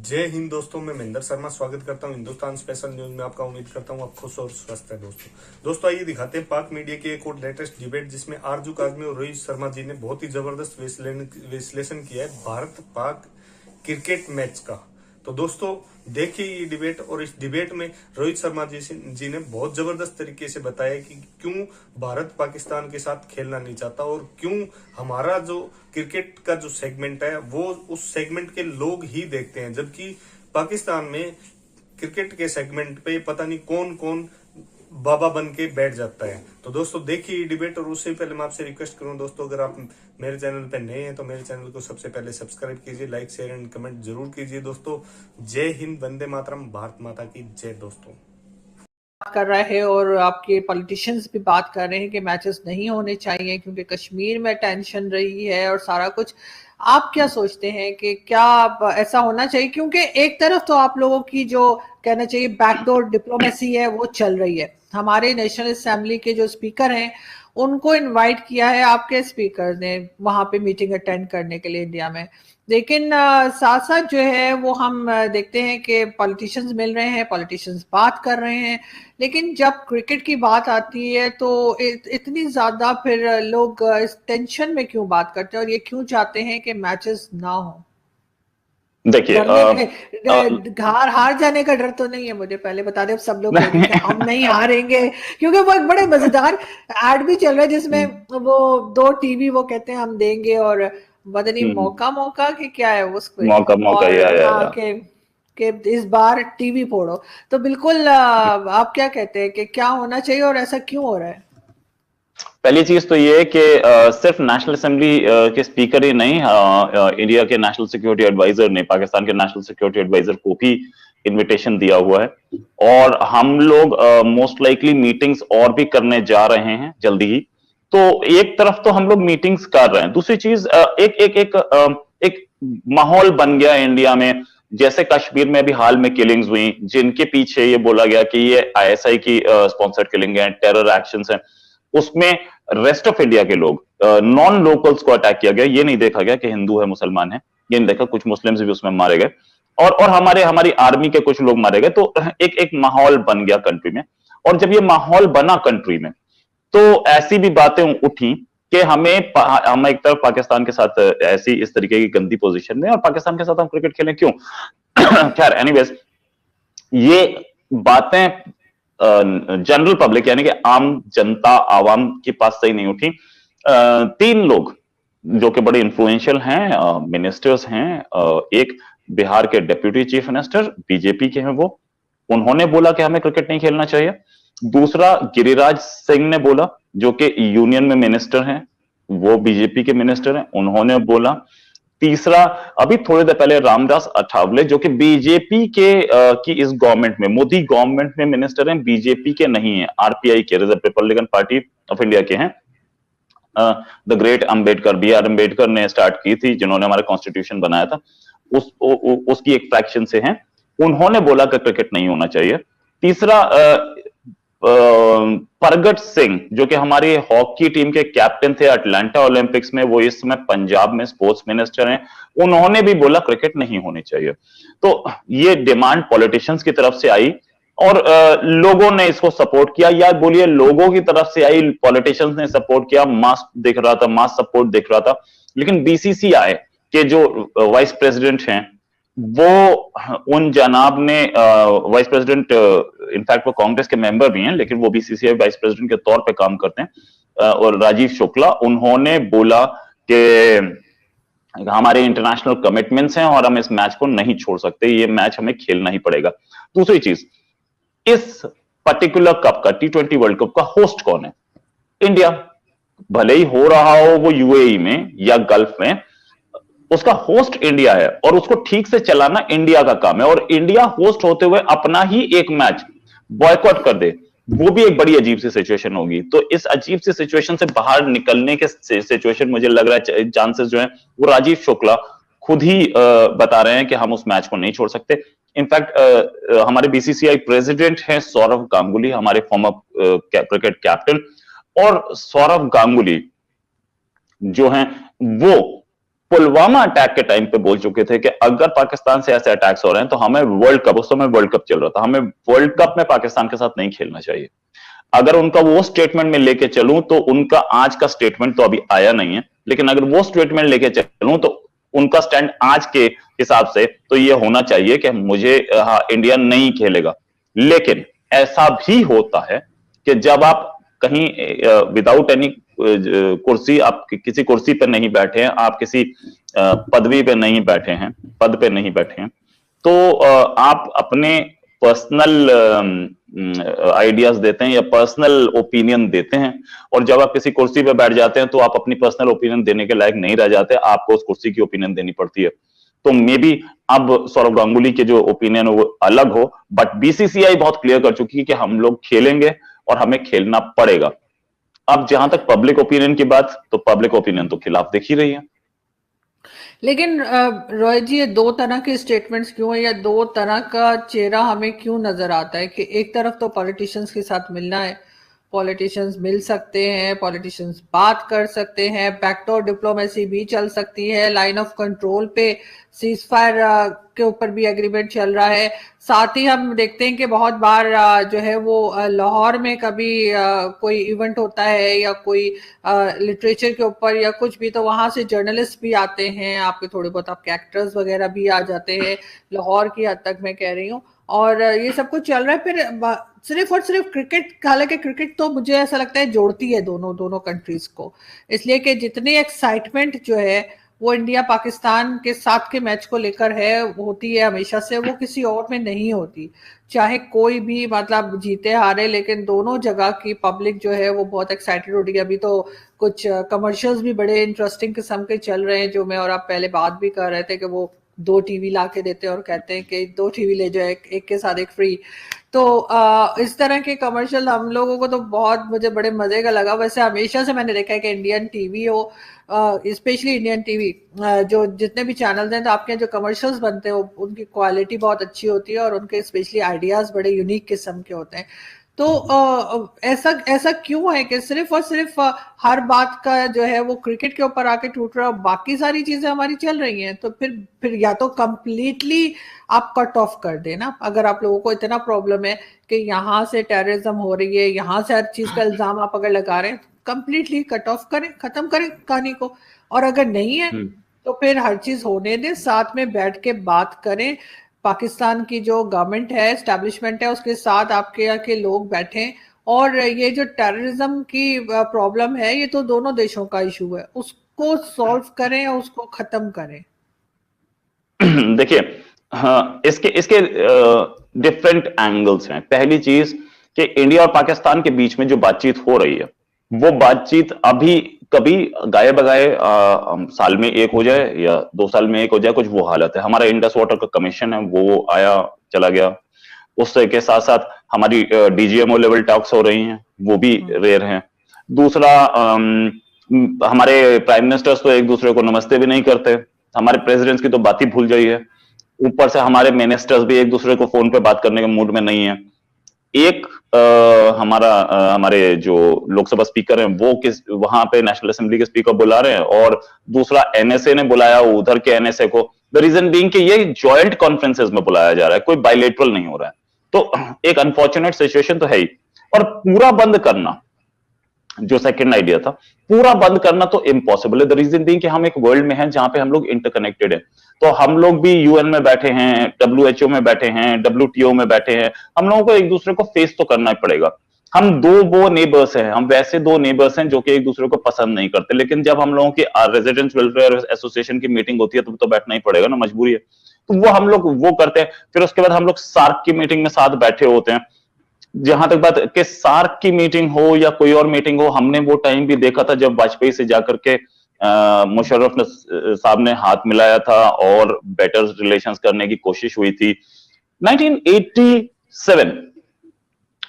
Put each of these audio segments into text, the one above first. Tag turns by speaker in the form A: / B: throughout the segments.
A: जय हिंद दोस्तों, मैं महेंद्र शर्मा स्वागत करता हूं हिंदुस्तान स्पेशल न्यूज में। आपका उम्मीद करता हूं आप खुश और स्वस्थ है। दोस्तों आइए दिखाते हैं पाक मीडिया की एक और लेटेस्ट डिबेट, जिसमें आरजू काजमी और रोहित शर्मा जी ने बहुत ही जबरदस्त विश्लेषण किया है भारत पाक क्रिकेट मैच का। तो दोस्तों देखिए ये डिबेट, और इस डिबेट में रोहित शर्मा जी ने बहुत जबरदस्त तरीके से बताया कि क्यों भारत पाकिस्तान के साथ खेलना नहीं चाहता और क्यों हमारा जो क्रिकेट का जो सेगमेंट है वो उस सेगमेंट के लोग ही देखते हैं, जबकि पाकिस्तान में क्रिकेट के सेगमेंट पे पता नहीं कौन कौन बाबा बन के बैठ जाता है। तो दोस्तों देखिए ये डिबेट, और उससे पहले मैं आपसे रिक्वेस्ट करूं दोस्तों, अगर आप मेरे चैनल पे नए हैं तो मेरे चैनल को सबसे पहले सब्सक्राइब कीजिए, लाइक शेयर एंड कमेंट जरूर कीजिए। दोस्तों जय हिंद, वंदे मातरम, भारत माता की जय। दोस्तों
B: कर रहा है और आपके पॉलिटिशियंस भी बात कर रहे हैं कि मैचेस नहीं होने चाहिए क्योंकि कश्मीर में टेंशन रही है और सारा कुछ। आप क्या सोचते हैं कि क्या ऐसा होना चाहिए? क्योंकि एक तरफ तो आप लोगों की जो कहना चाहिए बैकडोर डिप्लोमेसी है वो चल रही है। हमारे नेशनल असेंबली के जो स्पीकर हैं उनको इनवाइट किया है आपके स्पीकर ने वहां पे मीटिंग अटेंड करने के लिए इंडिया में। लेकिन साथ साथ जो है वो हम देखते हैं कि पॉलिटिशियंस मिल रहे हैं, पॉलिटिशियंस बात कर रहे हैं, लेकिन जब क्रिकेट की बात आती है तो इतनी ज्यादा फिर लोग इस टेंशन में क्यों बात करते हैं और ये क्यों चाहते हैं कि मैचेस ना हो?
C: देखिए
B: हार जाने का डर तो नहीं है? मुझे पहले बता दें, सब लोग कहेंगे कि हम नहीं हारेंगे, क्योंकि वो एक बड़े मजेदार एड भी चल रहा है जिसमें वो दो टीवी वो कहते हैं हम देंगे और बदनी मौका मौका कि क्या है उसको,
C: मौका मौका
B: और हाँ के इस बार टीवी फोड़ो। तो बिल्कुल आप क्या कहते हैं कि क्या होना चाहिए और ऐसा क्यों हो रहा है?
C: पहली चीज तो ये है कि सिर्फ नेशनल असेंबली के स्पीकर ही नहीं, इंडिया के नेशनल सिक्योरिटी एडवाइजर ने पाकिस्तान के नेशनल सिक्योरिटी एडवाइजर को भी इनविटेशन दिया हुआ है और हम लोग मोस्ट लाइकली मीटिंग्स और भी करने जा रहे हैं जल्दी ही। तो एक तरफ तो हम लोग मीटिंग्स कर रहे हैं, दूसरी चीज एक माहौल बन गया इंडिया में। जैसे कश्मीर में भी हाल में किलिंग्स हुई जिनके पीछे ये बोला गया कि ये आईएसआई की स्पॉन्सर्ड किलिंग है, टेरर एक्शंस हैं, उसमें रेस्ट ऑफ इंडिया के लोग नॉन लोकल्स को अटैक किया गया। ये नहीं देखा गया कि हिंदू है मुसलमान है, ये नहीं देखा, कुछ मुस्लिम्स भी उसमें मारे गए और हमारी आर्मी के कुछ लोग मारे गए। तो एक माहौल बन गया कंट्री में, और जब ये माहौल बना कंट्री में तो ऐसी भी बातें उठी कि हम एक तरफ पाकिस्तान के साथ ऐसी इस तरीके की गंदी पोजीशन में और पाकिस्तान के साथ हम क्रिकेट खेलें क्यों। खैर एनीवेज, ये बातें जनरल पब्लिक यानी कि आम जनता आवाम के पास सही नहीं उठी। तीन लोग जो कि बड़े इन्फ्लुएंशियल हैं, मिनिस्टर्स हैं, एक बिहार के डिप्टी चीफ मिनिस्टर बीजेपी के हैं, वो उन्होंने बोला कि हमें क्रिकेट नहीं खेलना चाहिए। दूसरा गिरिराज सिंह ने बोला, जो कि यूनियन में मिनिस्टर हैं, वो बीजेपी के मिनिस्टर हैं, उन्होंने बोला। तीसरा अभी थोड़ी देर पहले रामदास अठावले, जो कि बीजेपी की इस गवर्नमेंट में, मोदी गवर्नमेंट में मिनिस्टर हैं, बीजेपी के नहीं है, आरपीआई के, रिपब्लिकन पार्टी ऑफ इंडिया के हैं। The great Ambedkar, B R Ambedkar ने स्टार्ट की थी, जिन्होंने हमारा कॉन्स्टिट्यूशन बनाया था, उसकी एक फ्रैक्शन से हैं। उन्होंने बोला कि क्रिकेट नहीं होना चाहिए। तीसरा परगट सिंह, जो कि हमारी हॉकी टीम के कैप्टन थे अटलांटा ओलंपिक्स में, वो इस समय पंजाब में स्पोर्ट्स मिनिस्टर हैं, उन्होंने भी बोला क्रिकेट नहीं होनी चाहिए। तो ये डिमांड पॉलिटिशियंस की तरफ से आई और लोगों ने इसको सपोर्ट किया, या बोलिए लोगों की तरफ से आई, पॉलिटिशियंस ने सपोर्ट किया, मास दिख रहा था, मास सपोर्ट दिख रहा था। लेकिन बीसीसीआई के जो वाइस प्रेसिडेंट हैं, वो उन जनाब ने, वाइस प्रेसिडेंट इनफैक्ट वो कांग्रेस के मेंबर भी हैं, लेकिन वो बीसीसीआई वाइस प्रेसिडेंट के तौर पे काम करते हैं, और राजीव शुक्ला, उन्होंने बोला कि हमारे इंटरनेशनल कमिटमेंट्स हैं और हम इस मैच को नहीं छोड़ सकते, ये मैच हमें खेलना ही पड़ेगा। दूसरी चीज, इस पर्टिकुलर कप का, T20 वर्ल्ड कप का होस्ट कौन है? इंडिया। भले ही हो रहा हो वो यूएई में या गल्फ में, उसका होस्ट इंडिया है और उसको ठीक से चलाना इंडिया का काम है। और इंडिया होस्ट होते हुए अपना ही एक मैच बॉयकॉट कर दे, वो भी एक बड़ी अजीब सी सिचुएशन होगी। तो इस अजीब सी सिचुएशन से बाहर निकलने के सिचुएशन, मुझे लग रहा है चांसेस जो है वो राजीव शुक्ला खुद ही बता रहे हैं कि हम उस मैच को नहीं छोड़ सकते। इनफैक्ट हमारे बीसीसीआई प्रेसिडेंट हैं सौरव गांगुली, हमारे फॉर्मर क्रिकेट कैप्टन, और सौरव गांगुली जो हैं वो पुलवामा अटैक के टाइम पे बोल चुके थे कि अगर पाकिस्तान से ऐसे अटैक्स हो रहे हैं तो हमें वर्ल्ड कप, उस समय वर्ल्ड कप चल रहा था, हमें वर्ल्ड कप में पाकिस्तान के साथ नहीं खेलना चाहिए। अगर उनका वो स्टेटमेंट में लेके चलूं तो उनका आज का स्टेटमेंट तो अभी आया नहीं है, लेकिन अगर वो स्टेटमेंट लेके चलूं तो उनका स्टैंड आज के हिसाब से तो ये होना चाहिए कि मुझे इंडिया नहीं खेलेगा। लेकिन ऐसा भी होता है कि जब आप कहीं विदाउट एनी कुर्सी, आप किसी कुर्सी पे नहीं बैठे हैं, आप किसी पदवी पे नहीं बैठे हैं, पद पे नहीं बैठे हैं, तो आप अपने पर्सनल आइडियाज देते हैं या पर्सनल ओपिनियन देते हैं, और जब आप किसी कुर्सी पे बैठ जाते हैं तो आप अपनी पर्सनल ओपिनियन देने के लायक नहीं रह जाते, आपको उस कुर्सी की ओपिनियन देनी पड़ती है। तो मे बी अब सौरव गांगुली के जो ओपिनियन है वो अलग हो, बट बीसीसीआई बहुत क्लियर कर चुकी है कि हम लोग खेलेंगे और हमें खेलना पड़ेगा। अब जहां तक पब्लिक ओपिनियन की बात, तो पब्लिक ओपिनियन तो खिलाफ दिख ही रही है।
B: लेकिन रॉय जी, ये दो तरह के स्टेटमेंट्स क्यों है, या दो तरह का चेहरा हमें क्यों नजर आता है कि एक तरफ तो पॉलिटिशियंस के साथ मिलना है, पॉलिटिशियंस मिल सकते हैं, पॉलिटिशियंस बात कर सकते हैं, बैकडोर डिप्लोमेसी भी चल सकती है, लाइन ऑफ कंट्रोल पे सीज फायर के ऊपर भी एग्रीमेंट चल रहा है। साथ ही हम देखते हैं कि बहुत बार जो है वो लाहौर में कभी कोई इवेंट होता है या कोई लिटरेचर के ऊपर या कुछ भी, तो वहां से जर्नलिस्ट भी आते हैं, आपके थोड़े बहुत आपके एक्टर्स वगैरह भी आ जाते हैं, लाहौर की हद तक मैं कह रही हूँ, और ये सब कुछ चल रहा है। फिर सिर्फ और सिर्फ क्रिकेट, हालांकि क्रिकेट तो मुझे ऐसा लगता है जोड़ती है दोनों कंट्रीज को, इसलिए कि जितनी एक्साइटमेंट जो है वो इंडिया पाकिस्तान के साथ के मैच को लेकर है, होती है हमेशा से, वो किसी और में नहीं होती, चाहे कोई भी मतलब जीते हारे, लेकिन दोनों जगह की पब्लिक जो है वो बहुत एक्साइटेड होती है। अभी तो कुछ कमर्शियल्स भी बड़े इंटरेस्टिंग किस्म के चल रहे हैं, जो मैं और आप पहले बात भी कर रहे थे कि वो 2 टीवी ला के देते हैं और कहते हैं कि 2 टीवी ले जाए, एक के साथ एक फ्री। तो इस तरह के कमर्शियल हम लोगों को तो बहुत, मुझे बड़े मजे का लगा। वैसे हमेशा से मैंने देखा है कि इंडियन टीवी हो, स्पेशली इंडियन टीवी, जो जितने भी चैनल्स हैं, तो आपके जो कमर्शियल्स बनते हैं उनकी क्वालिटी बहुत अच्छी होती है और उनके स्पेशली आइडियाज बड़े यूनिक किस्म के होते हैं। तो ऐसा क्यों है कि सिर्फ और सिर्फ हर बात का जो है वो क्रिकेट के ऊपर आके टूट रहा है, बाकी सारी चीजें हमारी चल रही हैं? तो फिर या तो कंप्लीटली आप कट ऑफ कर देना, अगर आप लोगों को इतना प्रॉब्लम है कि यहाँ से टेररिज्म हो रही है, यहाँ से हर चीज का इल्जाम आप अगर लगा रहे हैं, कंप्लीटली कट ऑफ करें, खत्म करें कहानी को। और अगर नहीं है तो फिर हर चीज होने दें, साथ में बैठ के बात करें, पाकिस्तान की जो गवर्नमेंट है, एस्टैब्लिशमेंट है, उसके साथ आपके यहाँ के लोग बैठें, और ये जो टेररिज्म की प्रॉब्लम है, ये तो दोनों देशों का इशू है, उसको सॉल्व करें, उसको खत्म करें।
C: देखिए, हाँ, इसके डिफरेंट एंगल्स हैं। पहली चीज कि इंडिया और पाकिस्तान के बीच में जो बातचीत हो रही है, वो बातचीत अभी कभी गाये बगाए साल में एक हो जाए या 2 साल में एक हो जाए, कुछ वो हालत है। हमारा इंडस वाटर का कमीशन है, वो आया चला गया। उससे के साथ साथ हमारी डीजीएमओ लेवल टॉक्स हो रही हैं, वो भी रेयर हैं। दूसरा, हमारे प्राइम मिनिस्टर्स तो एक दूसरे को नमस्ते भी नहीं करते, हमारे प्रेसिडेंट्स की तो बात ही भूल गई है। ऊपर से हमारे मिनिस्टर्स भी एक दूसरे को फोन पे बात करने के मूड में नहीं है। एक हमारे जो लोकसभा स्पीकर हैं वो वहां पे नेशनल असेंबली के स्पीकर बुला रहे हैं, और दूसरा एनएसए ने बुलाया उधर के एनएसए को। द रीजन बीइंग कि ये जॉइंट कॉन्फ्रेंसेस में बुलाया जा रहा है, कोई बायलैटरल नहीं हो रहा है। तो एक अनफॉर्चुनेट सिचुएशन तो है ही। और पूरा बंद करना, जो सेकंड आइडिया था, पूरा बंद करना तो इम्पॉसिबल है। द रीजन बीइंग कि हम एक वर्ल्ड में हैं जहां पे हम लोग इंटरकनेक्टेड हैं। तो हम लोग भी यूएन में बैठे हैं, डब्ल्यूएचओ में बैठे हैं, डब्ल्यूटीओ में बैठे हैं, हम लोगों को एक दूसरे को फेस तो करना ही पड़ेगा। हम वो नेबर्स हैं, हम वैसे 2 नेबर्स हैं जो कि एक दूसरे को पसंद नहीं करते, लेकिन जब हम लोगों की रेजिडेंट्स वेलफेयर एसोसिएशन की मीटिंग होती है तो बैठना ही पड़ेगा ना, मजबूरी है। तो वो हम लोग वो करते हैं। फिर उसके बाद हम लोग सार्क की मीटिंग में साथ बैठे होते हैं। जहां तक बात कि सार्क की मीटिंग हो या कोई और मीटिंग हो, हमने वो टाइम भी देखा था जब वाजपेयी से जाकर के मुशर्रफ साहब ने हाथ मिलाया था और बेटर रिलेशंस करने की कोशिश हुई थी। 1987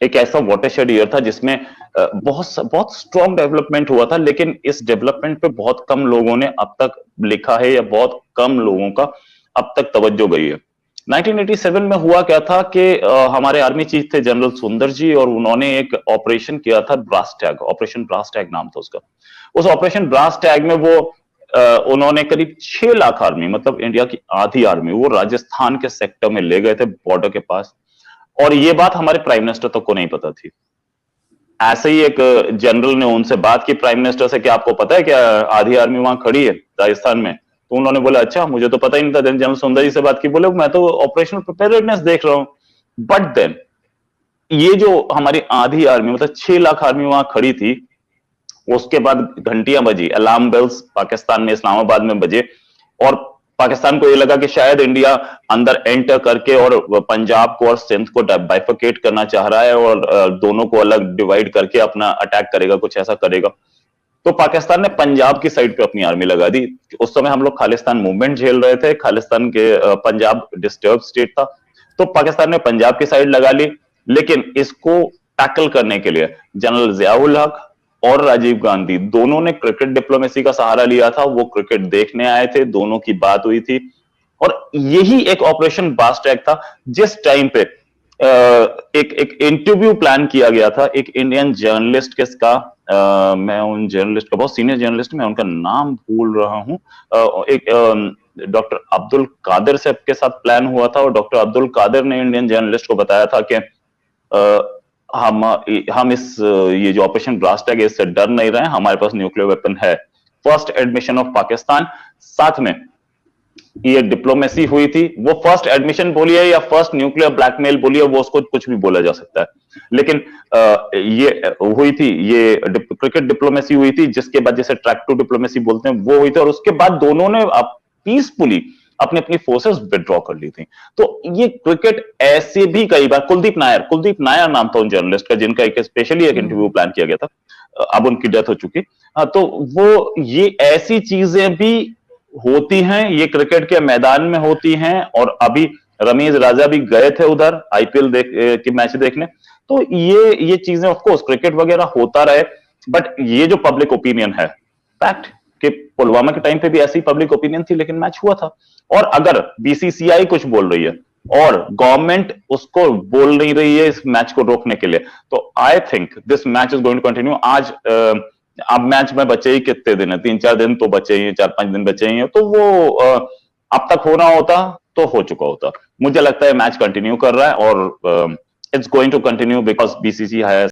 C: एक ऐसा वाटरशेड ईयर था जिसमें बहुत स्ट्रॉन्ग डेवलपमेंट हुआ था, लेकिन इस डेवलपमेंट पे बहुत कम लोगों ने अब तक लिखा है या बहुत कम लोगों का अब तक तवज्जो गई है। 1987 में हुआ क्या था कि हमारे आर्मी चीफ थे जनरल सुंदर जी, और उन्होंने एक ऑपरेशन किया था brass tacks, operation brass tacks नाम था उसका। उस ऑपरेशन ब्रास टैग में वो उन्होंने करीब 6 लाख आर्मी, मतलब इंडिया की आधी आर्मी, वो राजस्थान के सेक्टर में ले गए थे, बॉर्डर के पास। और ये बात हमारे प्राइम मिनिस्टर तक को नहीं पता थी। ऐसे ही एक जनरल ने उनसे बात की प्राइम मिनिस्टर से कि आपको पता है क्या आधी आर्मी वहां खड़ी है राजस्थान में? तो उन्होंने बोला अच्छा, मुझे तो पता ही नहीं था। जनरल सुंदर जी से बात की, बोले मैं तो ऑपरेशनल प्रिपेयर्डनेस देख रहा हूं। बट देन ये जो हमारी आधी आर्मी, मतलब 6 लाख आर्मी वहां खड़ी थी, उसके बाद घंटियां बजी, अलार्म बेल्स पाकिस्तान में, इस्लामाबाद में बजे, और पाकिस्तान को ये लगा कि शायद इंडिया अंदर एंटर करके और पंजाब को और सिंध को बाइफरकेट करना चाह रहा है और दोनों को अलग डिवाइड करके अपना अटैक करेगा, कुछ ऐसा करेगा। तो पाकिस्तान ने पंजाब की साइड पे अपनी आर्मी लगा दी। उस समय हम लोग खालिस्तान मूवमेंट झेल रहे थे, खालिस्तान के पंजाब डिस्टर्ब स्टेट था, तो पाकिस्तान ने पंजाब की साइड लगा ली। लेकिन इसको टैकल करने के लिए जनरल जियाउल हक और राजीव गांधी दोनों ने क्रिकेट डिप्लोमेसी का सहारा लिया था। वो क्रिकेट देखने आए थे, दोनों की बात हुई थी, और यही एक ऑपरेशन बास्ट ट्रैक था जिस टाइम पे एक इंटरव्यू प्लान किया गया था एक इंडियन जर्नलिस्ट के का, मैं उन जर्नलिस्ट का, बहुत सीनियर जर्नलिस्ट, मैं उनका नाम भूल रहा हूं, एक डॉक्टर अब्दुल कादिर से के साथ प्लान हुआ था, और डॉक्टर अब्दुल कादिर ने इंडियन जर्नलिस्ट को बताया था कि हम इस ये जो ऑपरेशन ब्लास्ट है इससे डर नहीं रहे, हमारे पास न्यूक्लियर वेपन है। फर्स्ट एडमिशन ऑफ पाकिस्तान, साथ में ये डिप्लोमेसी हुई थी। वो फर्स्ट एडमिशन बोलिए या फर्स्ट न्यूक्लियर ब्लैकमेल बोलिए, वो उसको कुछ भी बोला जा सकता है, लेकिन ये हुई थी, ये क्रिकेट डिप्लोमेसी हुई थी, जिसके बाद जैसे ट्रैक टू डिप्लोमेसी बोलते हैं वो हुई थी, और उसके बाद दोनों ने पीसफुली अपनी अपनी फोर्सेस विड्रॉ कर ली थी। तो ये क्रिकेट ऐसे भी कई बार, कुलदीप नायर नाम था उन जर्नलिस्ट का, जिनका एक स्पेशली एक इंटरव्यू प्लान किया गया था, अब उनकी डेथ हो चुकी। तो वो ये ऐसी चीजें भी होती हैं, ये क्रिकेट के मैदान में होती हैं, और अभी रमीज राजा भी गए थे उधर आईपीएल के मैच देखने। तो ये चीजें ऑफ कोर्स क्रिकेट वगैरह होता रहे, बट ये जो पब्लिक ओपिनियन है, फैक्ट कि पुलवामा के टाइम पे भी ऐसी पब्लिक ओपिनियन थी, लेकिन मैच हुआ था। और अगर बीसीसीआई कुछ बोल रही है और गवर्नमेंट उसको बोल नहीं रही है इस मैच को रोकने के लिए, तो I think this match is going to continue. आज अब मैच में बचे ही कितने दिन है, 3-4 दिन तो बचे ही, 4-5 दिन बचे ही हैं, तो वो अब तक होना होता तो हो चुका होता। मुझे लगता है मैच कंटिन्यू कर रहा है, और it's going to continue because BCCI